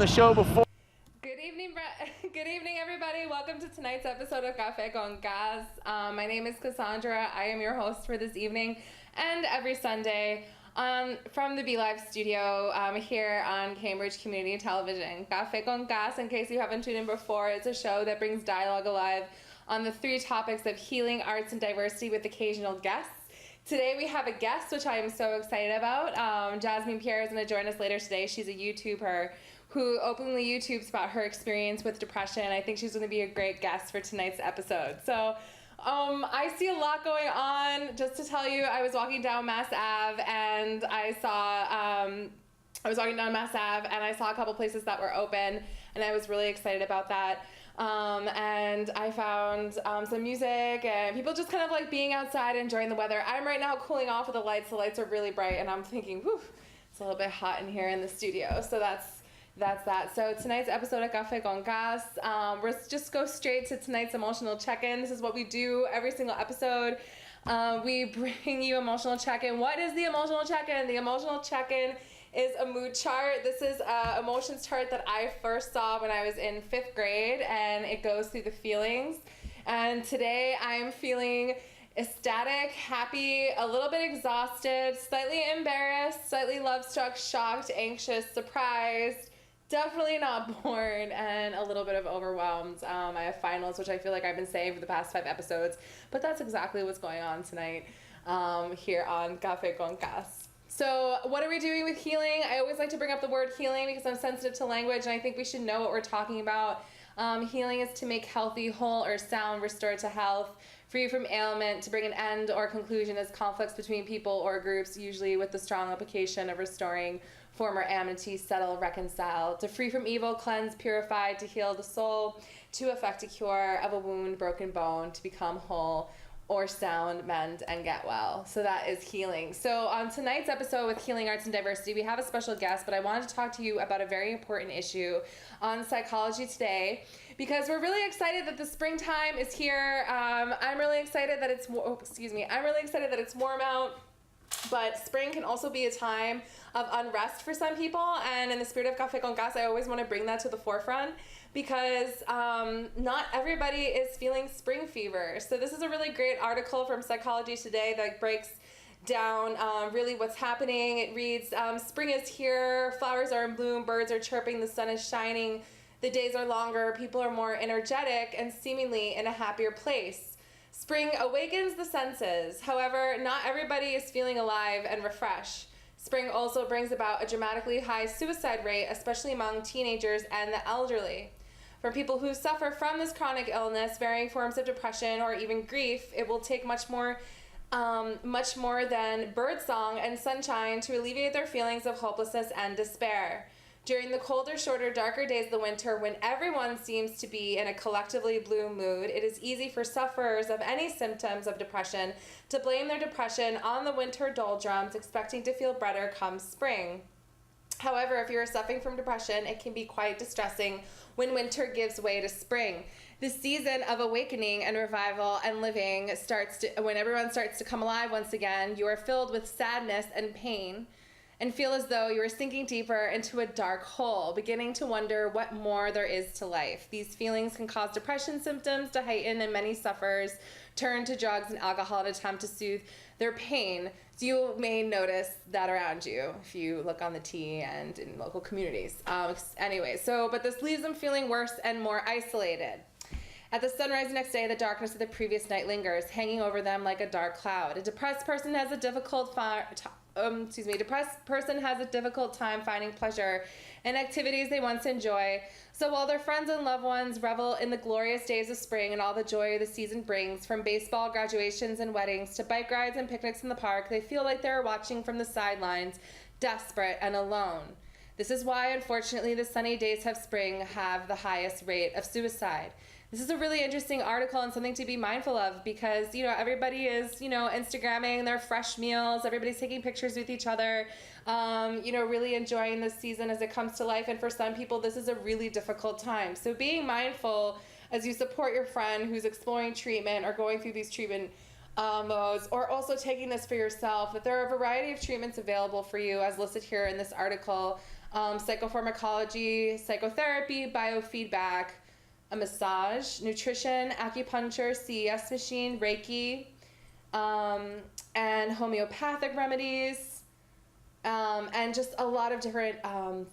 the show before. Good evening, everybody. Welcome to tonight's episode of Café con Gas. My name is Cassandra. I am your host for this evening and every Sunday from the BeLive studio here on Cambridge Community Television. Café con Gas, in case you haven't tuned in before, it's a show that brings dialogue alive on the three topics of healing, arts, and diversity with occasional guests. Today we have a guest, which I am so excited about. Jasmine Pierre is going to join us later today. She's a YouTuber who openly YouTubes about her experience with depression. I think she's going to be a great guest for tonight's episode. So I see a lot going on. Just to tell you, I was walking down Mass Ave and I saw a couple places that were open, and I was really excited about that. And I found some music and people just kind of like being outside, enjoying the weather. I'm right now cooling off with the lights. The lights are really bright, and I'm thinking, whew, it's a little bit hot in here in the studio. So that's that. So tonight's episode of Café con Gas, let's just go straight to tonight's emotional check-in. This is what we do every single episode. We bring you emotional check-in. What is the emotional check-in? The emotional check-in is a mood chart. This is an emotions chart that I first saw when I was in 5th grade, and it goes through the feelings. And today I'm feeling ecstatic, happy, a little bit exhausted, slightly embarrassed, slightly love-struck, shocked, anxious, surprised, definitely not bored, and a little bit of overwhelmed. I have finals, which I feel like I've been saying for the past 5 episodes, but that's exactly what's going on tonight here on Café con Gas. So what are we doing with healing? I always like to bring up the word healing because I'm sensitive to language, and I think we should know what we're talking about. Healing is to make healthy, whole, or sound, restore to health, free from ailment, to bring an end or conclusion as conflicts between people or groups, usually with the strong application of restoring former amity, settle, reconcile, to free from evil, cleanse, purify, to heal the soul, to effect a cure of a wound, broken bone, to become whole, or sound, mend, and get well. So that is healing. So on tonight's episode with Healing, Arts, and Diversity, we have a special guest, but I wanted to talk to you about a very important issue on Psychology Today, because we're really excited that the springtime is here. I'm really excited that it's warm out. But spring can also be a time of unrest for some people, and in the spirit of Café con Gas, I always want to bring that to the forefront, because not everybody is feeling spring fever. So this is a really great article from Psychology Today that breaks down really what's happening. It reads, spring is here, flowers are in bloom, birds are chirping, the sun is shining, the days are longer, people are more energetic and seemingly in a happier place. Spring awakens the senses. However, not everybody is feeling alive and refreshed. Spring also brings about a dramatically high suicide rate, especially among teenagers and the elderly. For people who suffer from this chronic illness, varying forms of depression, or even grief, it will take much more than birdsong and sunshine to alleviate their feelings of hopelessness and despair. During the colder, shorter, darker days of the winter, when everyone seems to be in a collectively blue mood, it is easy for sufferers of any symptoms of depression to blame their depression on the winter doldrums, expecting to feel better come spring. However, if you are suffering from depression, it can be quite distressing when winter gives way to spring. The season of awakening and revival and living when everyone starts to come alive once again. You are filled with sadness and pain, and feel as though you are sinking deeper into a dark hole, beginning to wonder what more there is to life. These feelings can cause depression symptoms to heighten, and many sufferers turn to drugs and alcohol in an attempt to soothe their pain. So you may notice that around you if you look on the T and in local communities. But this leaves them feeling worse and more isolated. At the sunrise next day, the darkness of the previous night lingers, hanging over them like a dark cloud. A depressed person has a difficult time finding pleasure in activities they once enjoy. So while their friends and loved ones revel in the glorious days of spring and all the joy the season brings, from baseball graduations and weddings to bike rides and picnics in the park, they feel like they're watching from the sidelines, desperate and alone. This is why, unfortunately, the sunny days of spring have the highest rate of suicide. This is a really interesting article and something to be mindful of, because, everybody is, Instagramming their fresh meals. Everybody's taking pictures with each other, really enjoying this season as it comes to life. And for some people, this is a really difficult time. So being mindful as you support your friend who's exploring treatment or going through these treatment modes, or also taking this for yourself, that there are a variety of treatments available for you, as listed here in this article. psychopharmacology, psychotherapy, biofeedback, a massage, nutrition, acupuncture, CES machine, Reiki, and homeopathic remedies, and just a lot of different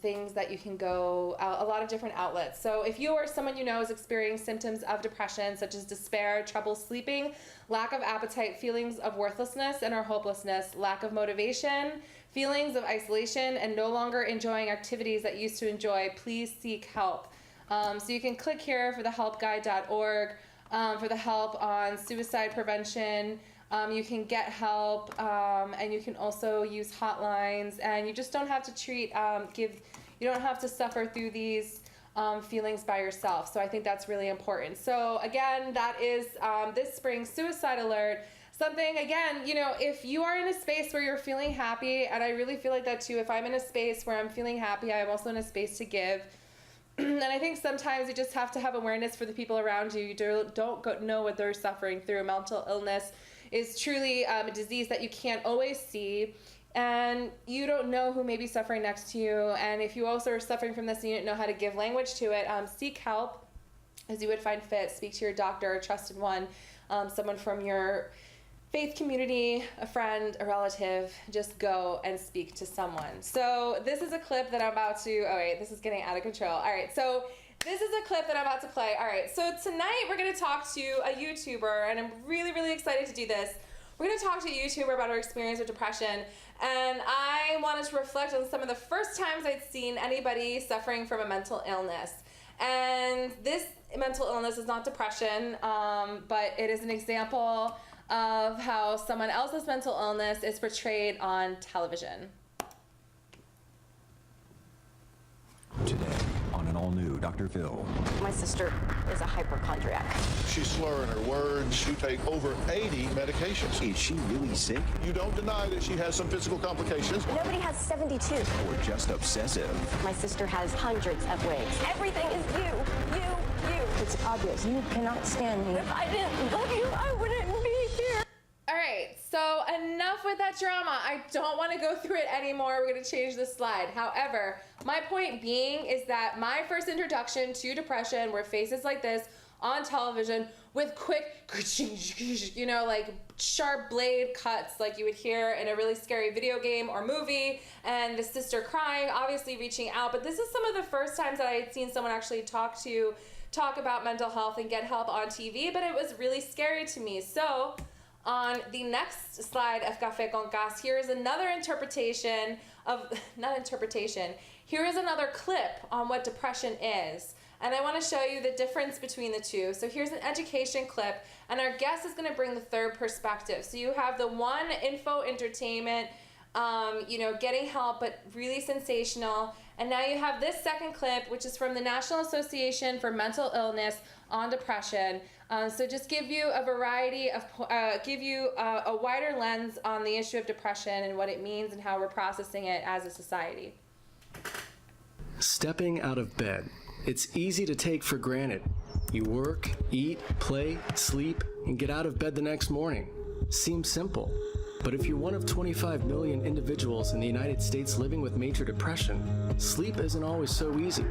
things that you can go, a lot of different outlets. So if you or someone you know is experiencing symptoms of depression, such as despair, trouble sleeping, lack of appetite, feelings of worthlessness and or hopelessness, lack of motivation, feelings of isolation, and no longer enjoying activities that you used to enjoy, please seek help. So you can click here for the helpguide.org for the help on suicide prevention. You can get help, and you can also use hotlines, and you just don't have to you don't have to suffer through these feelings by yourself. So I think that's really important. So again, that is this spring's suicide alert. Something, again, you know, if you are in a space where you're feeling happy, and I really feel like that too, if I'm in a space where I'm feeling happy, I'm also in a space to give. And I think sometimes you just have to have awareness for the people around you. You don't know what they're suffering through. Mental illness is truly a disease that you can't always see, and you don't know who may be suffering next to you. And if you also are suffering from this and you don't know how to give language to it, seek help as you would find fit. Speak to your doctor, a trusted one, someone from your faith community, a friend, a relative. Just go and speak to someone. So this is a clip that I'm about to, oh wait, this is getting out of control. All right, so this is a clip that I'm about to play. All right, so tonight we're gonna talk to a YouTuber, and I'm really, really excited to do this. We're gonna talk to a YouTuber about her experience with depression, and I wanted to reflect on some of the first times I'd seen anybody suffering from a mental illness. And this mental illness is not depression, but it is an example of how someone else's mental illness is portrayed on television. Today, on an all-new Dr. Phil. My sister is a hypochondriac. She's slurring her words. She takes over 80 medications. Is she really sick? You don't deny that she has some physical complications. Nobody has 72. Or just obsessive? My sister has hundreds of wigs. Everything is you. It's obvious. You cannot stand me. If I didn't love you, I wouldn't be here. All right, so enough with that drama. I don't want to go through it anymore. We're going to change the slide. However, my point being is that my first introduction to depression were faces like this on television with quick, you know, like sharp blade cuts like you would hear in a really scary video game or movie, and the sister crying, obviously reaching out. But this is some of the first times that I had seen someone actually talk about mental health and get help on TV, but it was really scary to me. So on the next slide of Café con Gas, here is another here is another clip on what depression is. And I want to show you the difference between the two. So here's an education clip, and our guest is going to bring the third perspective. So you have the one info entertainment, you know, getting help, but really sensational. And now you have this second clip, which is from the National Association for Mental Illness on depression. So just give you a variety of, a wider lens on the issue of depression and what it means and how we're processing it as a society. Stepping out of bed. It's easy to take for granted. You work, eat, play, sleep, and get out of bed the next morning. Seems simple. But if you're one of 25 million individuals in the United States living with major depression, sleep isn't always so easy.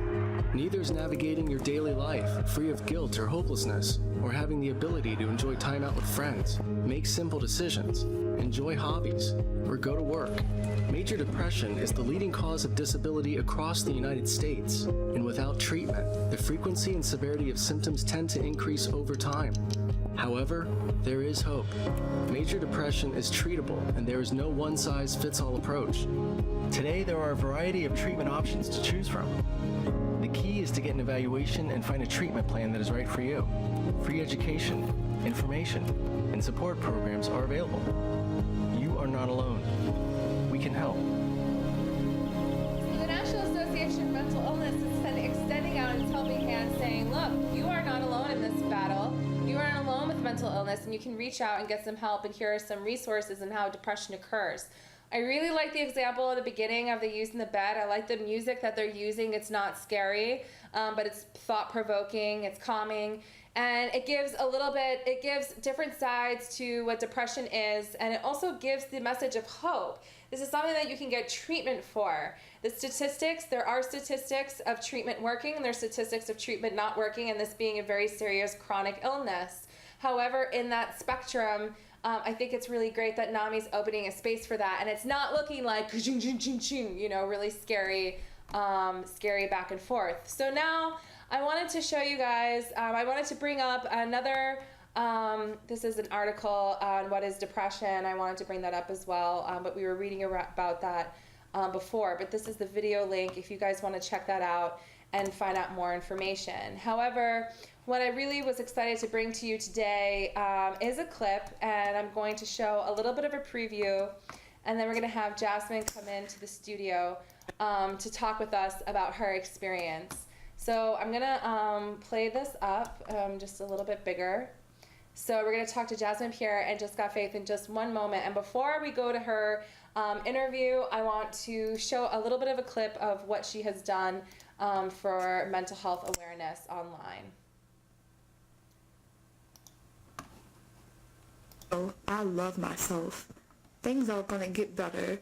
Neither is navigating your daily life, free of guilt or hopelessness, or having the ability to enjoy time out with friends, make simple decisions, enjoy hobbies, or go to work. Major depression is the leading cause of disability across the United States, and without treatment, the frequency and severity of symptoms tend to increase over time. However, there is hope. Major depression is treatable, and there is no one-size-fits-all approach. Today, there are a variety of treatment options to choose from. The key is to get an evaluation and find a treatment plan that is right for you. Free education, information, and support programs are available. You are not alone. We can help. So the National Association of Mental Illness is extending out its helping hand, saying, look, you are not alone in this battle. You are not alone with mental illness, and you can reach out and get some help, and here are some resources on how depression occurs. I really like the example at the beginning of the use in the bed. I like the music that they're using. It's not scary, but it's thought-provoking, it's calming. And it gives different sides to what depression is, and it also gives the message of hope. This is something that you can get treatment for. There are statistics of treatment working, and there's statistics of treatment not working, and this being a very serious chronic illness. However, in that spectrum, I think it's really great that NAMI's opening a space for that, and it's not looking like, really scary back and forth. So now I wanted to show you guys, I wanted to bring up another, this is an article on what is depression. I wanted to bring that up as well, but we were reading about that before. But this is the video link if you guys want to check that out and find out more information. However, what I really was excited to bring to you today is a clip, and I'm going to show a little bit of a preview, and then we're going to have Jasmine come into the studio to talk with us about her experience. So I'm going to play this up just a little bit bigger. So we're going to talk to Jasmine Pierre and Just Got Faith in just one moment. And before we go to her interview, I want to show a little bit of a clip of what she has done for mental health awareness online. I love myself. Things are going to get better.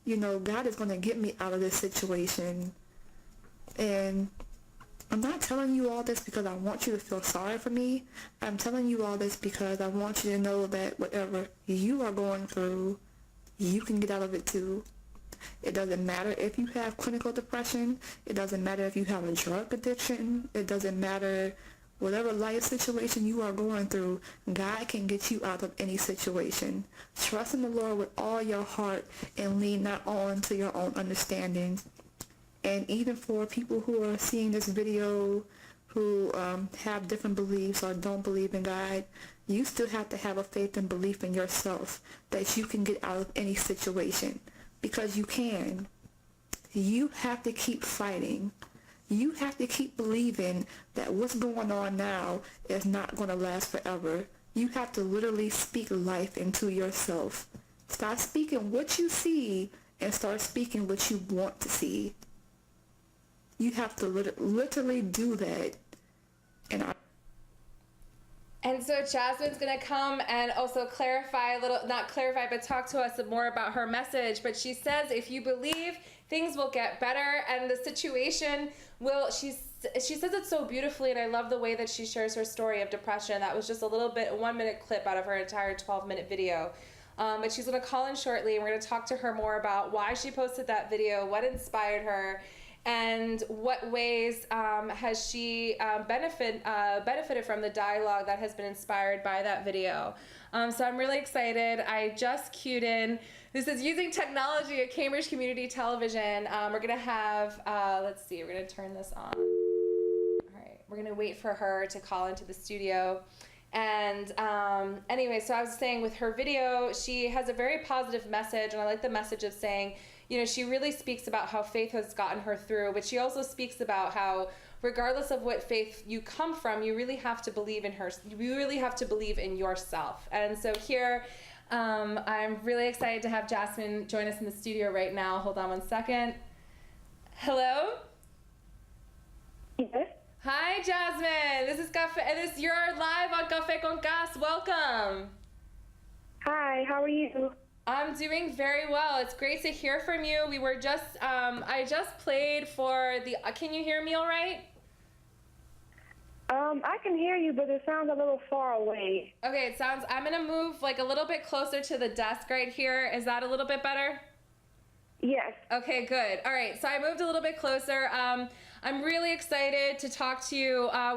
God is going to get me out of this situation. And I'm not telling you all this because I want you to feel sorry for me. I'm telling you all this because I want you to know that whatever you are going through, you can get out of it too. It doesn't matter if you have clinical depression. It doesn't matter if you have a drug addiction. It doesn't matter whatever life situation you are going through. God can get you out of any situation. Trust in the Lord with all your heart and lean not on to your own understanding. And even for people who are seeing this video who have different beliefs or don't believe in God, you still have to have a faith and belief in yourself that you can get out of any situation, because you can. You have to keep fighting. You have to keep believing that what's going on now is not going to last forever. You have to literally speak life into yourself. Stop speaking what you see and start speaking what you want to see. You have to literally do that. And so Jasmine's going to come and also clarify a little, not clarify, but talk to us more about her message. But she says if you believe, things will get better and the situation will, she says it so beautifully, and I love the way that she shares her story of depression. That was just a little bit, a 1-minute clip out of her entire 12-minute video. But she's going to call in shortly, and we're going to talk to her more about why she posted that video, what inspired her, and what ways has she benefited from the dialogue that has been inspired by that video. So I'm really excited. I just cued in. This is using technology at Cambridge Community Television. We're going to have, let's see, we're going to turn this on. All right, we're going to wait for her to call into the studio. And anyway, so I was saying with her video, she has a very positive message, and I like the message of saying, she really speaks about how faith has gotten her through, but she also speaks about how regardless of what faith you come from, you really have to believe in her. You really have to believe in yourself. And so here, I'm really excited to have Jasmine join us in the studio right now. Hold on one second. Hello? Yes. Hi, Jasmine. This is Café. You're live on Café con Gas. Welcome. Hi, how are you? I'm doing very well. It's great to hear from you. We were just, I just played for the, can you hear me all right? I can hear you, but it sounds a little far away. Okay, it sounds, I'm going to move like a little bit closer to the desk right here. Is that a little bit better? Yes. Okay, good. All right, so I moved a little bit closer. I'm really excited to talk to you. I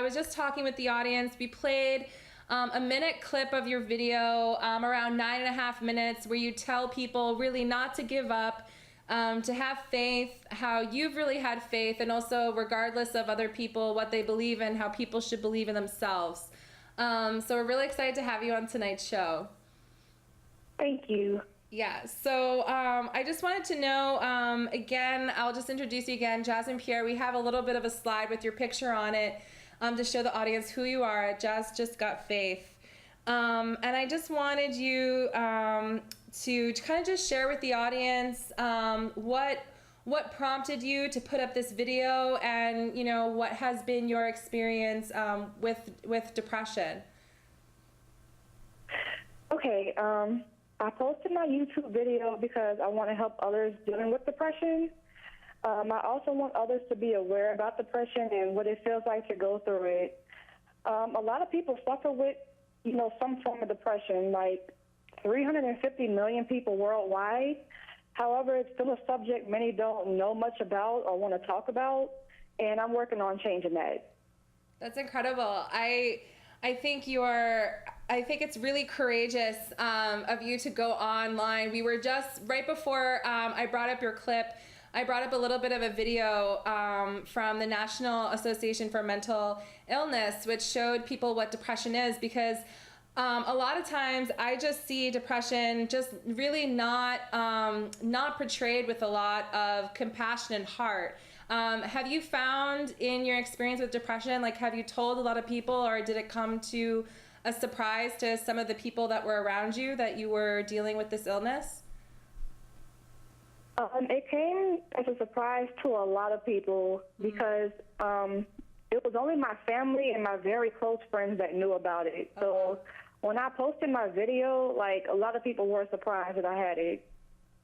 was just talking with the audience. We played a minute clip of your video, around 9.5 minutes, where you tell people really not to give up, to have faith, how you've really had faith, and also regardless of other people, what they believe in, how people should believe in themselves. So we're really excited to have you on tonight's show. Thank you. Yeah, so I just wanted to know, again, I'll just introduce you again, Jasmine Pierre. We have a little bit of a slide with your picture on it to show the audience who you are at Just Got Faith. And I just wanted you to kind of just share with the audience what what prompted you to put up this video, and what has been your experience with depression? Okay, I posted my YouTube video because I want to help others dealing with depression. I also want others to be aware about depression and what it feels like to go through it. A lot of people suffer with, some form of depression, like 350 million people worldwide. However, it's still a subject many don't know much about or want to talk about, and I'm working on changing that. That's incredible. I think it's really courageous of you to go online. We were just, right before I brought up your clip, I brought up a little bit of a video from the National Association for Mental Illness, which showed people what depression is, because a lot of times I just see depression just really not portrayed with a lot of compassion and heart. Have you found in your experience with depression, have you told a lot of people, or did it come to a surprise to some of the people that were around you that you were dealing with this illness? It came as a surprise to a lot of people because it was only my family and my very close friends that knew about it. So when I posted my video, a lot of people were surprised that I had it.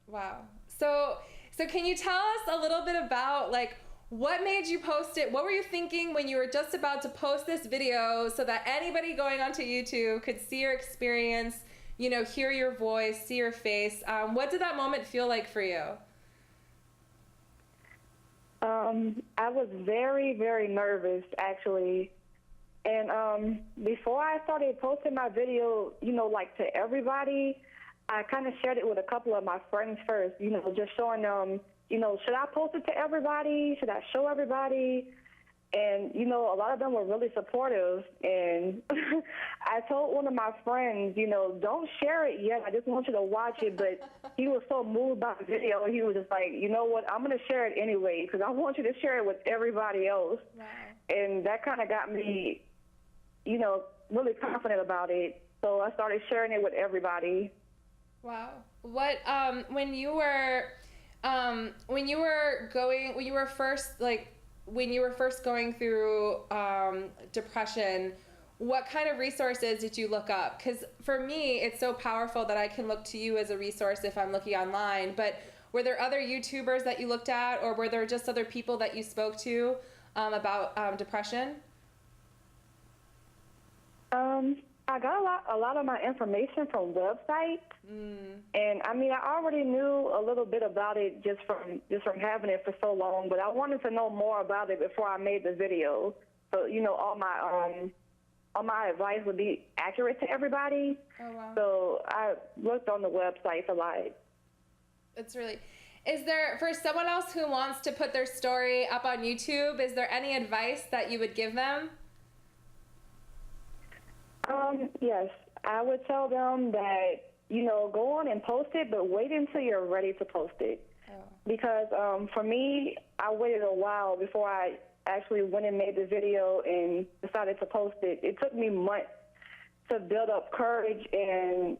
Wow. So can you tell us a little bit about what made you post it? What were you thinking when you were just about to post this video so that anybody going onto YouTube could see your experience, hear your voice, see your face? What did that moment feel like for you? I was very, very nervous, actually. And before I started posting my video, to everybody, I kind of shared it with a couple of my friends first, just showing them, should I post it to everybody? Should I show everybody? And, a lot of them were really supportive. And I told one of my friends, don't share it yet. I just want you to watch it. But he was so moved by the video. He was just like, you know what, I'm going to share it anyway because I want you to share it with everybody else. Wow. And that kind of got me, really confident about it. So I started sharing it with everybody. Wow. What, when you were first going through depression, what kind of resources did you look up? Because for me, it's so powerful that I can look to you as a resource if I'm looking online. But were there other YouTubers that you looked at, or were there just other people that you spoke to about depression? I got a lot of my information from websites, and I already knew a little bit about it just from having it for so long. But I wanted to know more about it before I made the video, so all my advice would be accurate to everybody. Oh, wow. So I looked on the websites a lot. Is there, for someone else who wants to put their story up on YouTube, is there any advice that you would give them? Yes, I would tell them that, go on and post it, but wait until you're ready to post it. Oh. Because for me, I waited a while before I actually went and made the video and decided to post it. It took me months to build up courage and,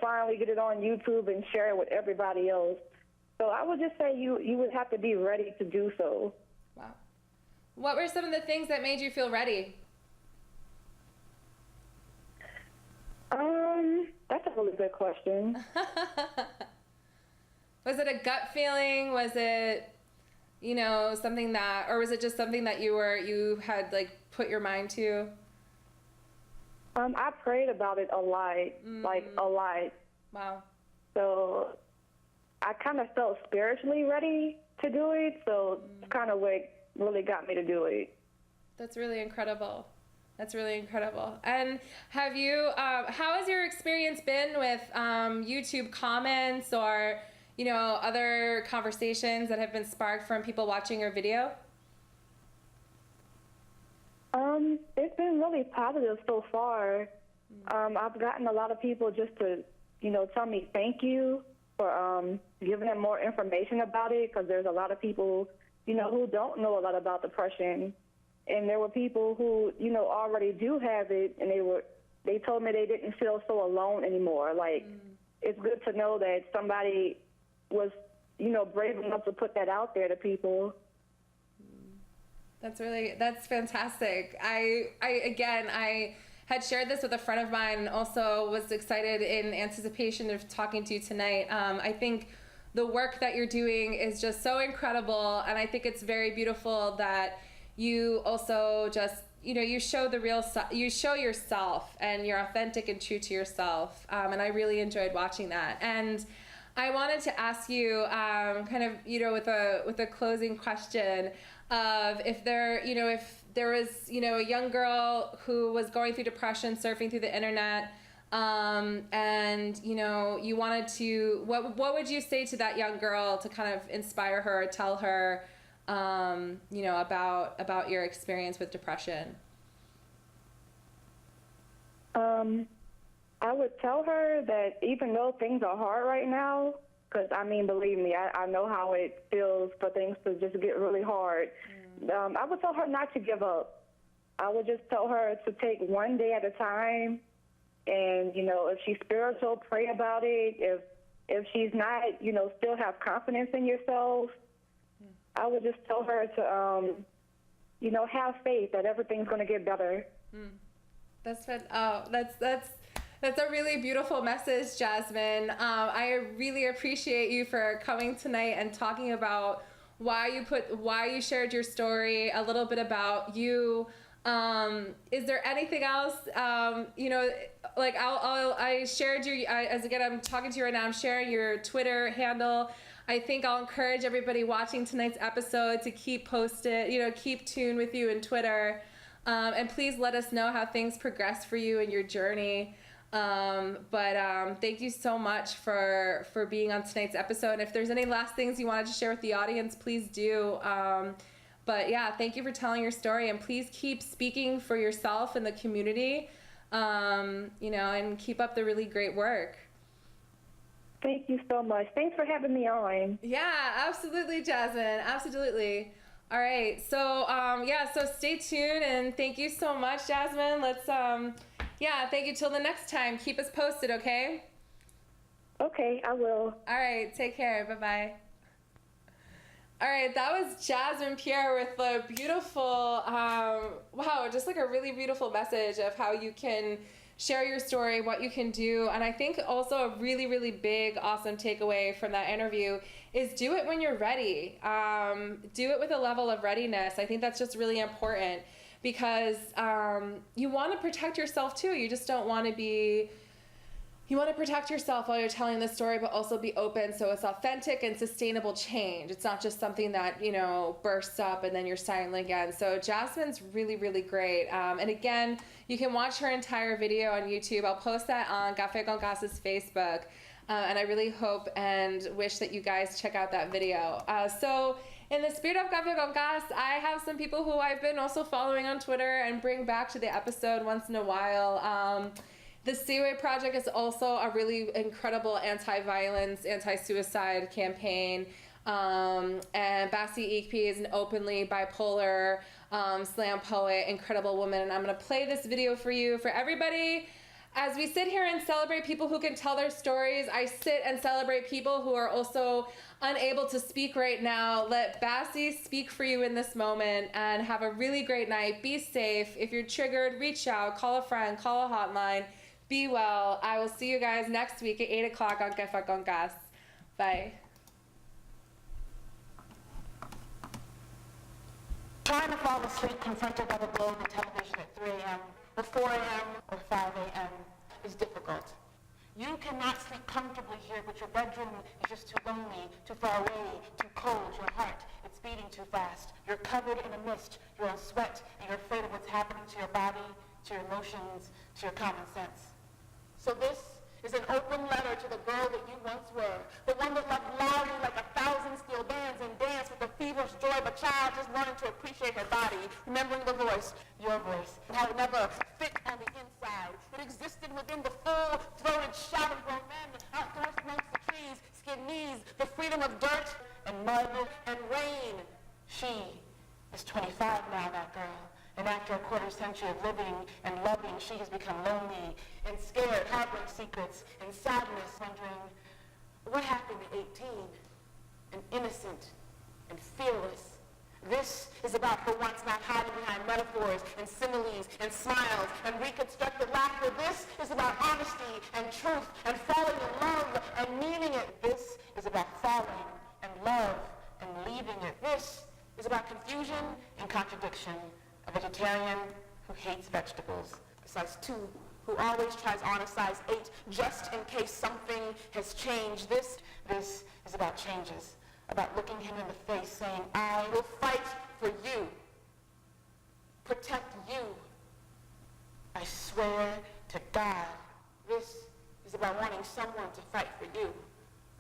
finally get it on YouTube and share it with everybody else. So I would just say you would have to be ready to do so. Wow. What were some of the things that made you feel ready? That's a really good question. Was it a gut feeling? Was it, something that, or was it just something that you had put your mind to? I prayed about it a lot, a lot. Wow. So I kind of felt spiritually ready to do it. So it's kind of what really got me to do it. That's really incredible. And have you, how has your experience been with YouTube comments or, other conversations that have been sparked from people watching your video? It's been really positive so far. I've gotten a lot of people just to, tell me thank you for giving them more information about it, because there's a lot of people, who don't know a lot about depression. And there were people who, already do have it, and they told me they didn't feel so alone anymore. It's good to know that somebody was, brave enough to put that out there to people. That's fantastic. I had shared this with a friend of mine and also was excited in anticipation of talking to you tonight. I think the work that you're doing is just so incredible, and I think it's very beautiful that you also just, you show you show yourself, and you're authentic and true to yourself. And I really enjoyed watching that. And I wanted to ask you, with a closing question of if there was, a young girl who was going through depression, surfing through the internet, and you wanted to, what would you say to that young girl to kind of inspire her, tell her, about your experience with depression? I would tell her that even though things are hard right now, because, believe me, I know how it feels for things to just get really hard. I would tell her not to give up. I would just tell her to take one day at a time. And, if she's spiritual, pray about it. If she's not, still have confidence in yourself, I would just tell her to, have faith that everything's going to get better. That's a really beautiful message, Jasmine. I really appreciate you for coming tonight and talking about why you shared your story, a little bit about you. Is there anything else? I shared I'm talking to you right now. I'm sharing your Twitter handle. I think I'll encourage everybody watching tonight's episode to keep posted, keep tuned with you in Twitter. And please let us know how things progress for you in your journey. Thank you so much for being on tonight's episode. And if there's any last things you wanted to share with the audience, please do. Thank you for telling your story, and please keep speaking for yourself and the community, and keep up the really great work. Thank you so much. Thanks for having me on. Yeah, absolutely, Jasmine. Absolutely. All right. So stay tuned, and thank you so much, Jasmine. Let's, thank you till the next time. Keep us posted, okay? Okay, I will. All right. Take care. Bye-bye. All right, that was Jasmine Pierre with a beautiful, just like a really beautiful message of how you can share your story, what you can do. And I think also a really, really big, awesome takeaway from that interview is do it when you're ready. Do it with a level of readiness. I think that's just really important because you want to protect yourself too. You just don't want to be... You want to protect yourself while you're telling the story, but also be open so it's authentic and sustainable change. It's not just something that, bursts up and then you're silent again. So Jasmine's really, really great. And again, you can watch her entire video on YouTube. I'll post that on Café con Gas's Facebook. And I really hope and wish that you guys check out that video. So in the spirit of Café con Gas, I have some people who I've been also following on Twitter and bring back to the episode once in a while. The Seaway Project is also a really incredible anti-violence, anti-suicide campaign. And Bassie Ikpi is an openly bipolar slam poet, incredible woman. And I'm going to play this video for you, for everybody. As we sit here and celebrate people who can tell their stories, I sit and celebrate people who are also unable to speak right now. Let Bassie speak for you in this moment, and have a really great night. Be safe. If you're triggered, reach out, call a friend, call a hotline. Be well. I will see you guys next week at 8 o'clock on Café con Gas. Bye. Trying to fall asleep confronted by the glow of the television at 3 a.m. or 4 a.m. or 5 a.m. is difficult. You cannot sleep comfortably here, but your bedroom is just too lonely, too far away, too cold. Your heart, it's beating too fast. You're covered in a mist. You're in sweat, and you're afraid of what's happening to your body, to your emotions, to your common sense. So this is an open letter to the girl that you once were, the one that loved loudly like 1,000 steel bands and danced with the feverish joy of a child just learning to appreciate her body, remembering the voice, your voice, and how it never fit on the inside. It existed within the full-throated shout of grown men, outdoors amongst the trees, skinned knees, the freedom of dirt and mud and rain. She is 25 now, that girl. And after a quarter-century of living and loving, she has become lonely and scared, harboring secrets and sadness, wondering, what happened at 18? and innocent and fearless. This is about for once not hiding behind metaphors and similes and smiles and reconstructed laughter. This is about honesty and truth and falling in love and meaning it. This is about falling and love and leaving it. This is about confusion and contradiction. A vegetarian who hates vegetables. A size 2 who always tries on a size 8 just in case something has changed. This is about changes. About looking him in the face, saying, I will fight for you, protect you. I swear to God. This is about wanting someone to fight for you,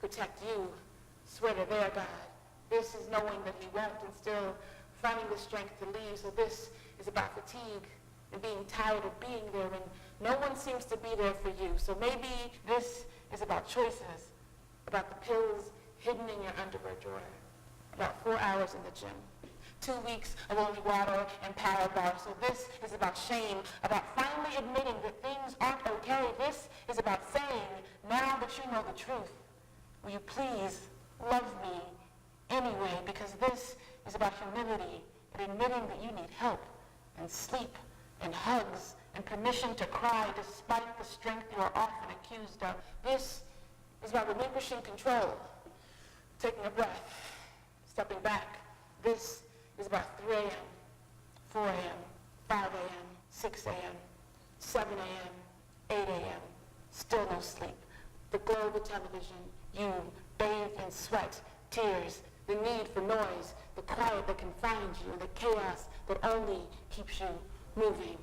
protect you, swear to their God. This is knowing that he won't and still finding the strength to leave. So this is about fatigue and being tired of being there when no one seems to be there for you. So maybe this is about choices, about the pills hidden in your underwear drawer, about 4 hours in the gym, 2 weeks of only water and power bars. So this is about shame, about finally admitting that things aren't okay. This is about saying, now that you know the truth, will you please love me anyway? Because this is about humility and admitting that you need help and sleep and hugs and permission to cry despite the strength you are often accused of. This is about relinquishing control, taking a breath, stepping back. This is about 3 a.m., 4 a.m., 5 a.m., 6 a.m., 7 a.m., 8 a.m., still no sleep. The glow of the television, you bathed in sweat, tears, the need for noise, the quiet that confines you, and the chaos that only keeps you moving.